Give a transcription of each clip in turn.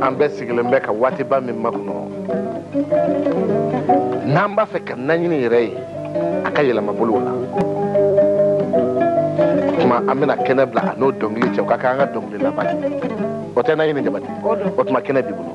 an bɛ sigilen bɛ ka waatiba min makɔnɔ n'an b'a fɛ ka naɲini yɛrɛ ye a ka yɛlɛma bolo la tuma an bɛna kɛnɛ bila a n'o dɔnkili cɛ o ka k'an ka dɔnkili laban ye o tɛ naɲini jabate o tuma kɛnɛ b'i bolo.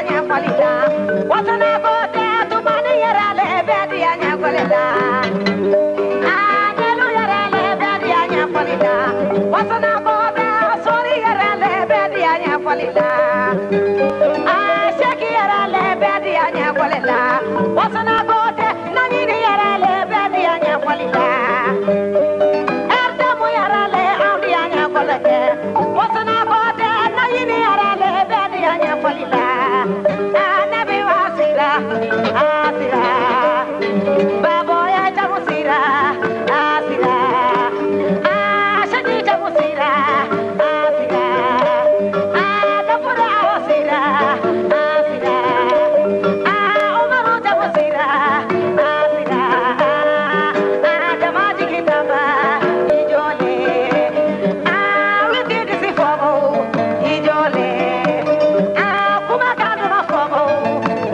nya falila wasana ko te tu mani yara le bedi nya falila anelu yara le bedi nya falila wasana ko te sori yara le bedi nya falila sheki yara le bedi nya falila wasana ko te nani yara le bedi nya falila erdamu yara le audi nya falila wasana ko te nani yara le bedi nya falila anabi wasira asira babo ya jamusira asira ashadi jamusira asira adapura wasira asira umaru jamusira asira adamaji kitaba ijole witidi sifomo ijole kuma kanu mafomo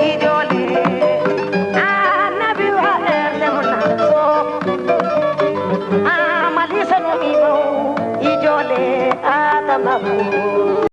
ijole anabi wa erdemuna so malisa no mimo ijole adamabu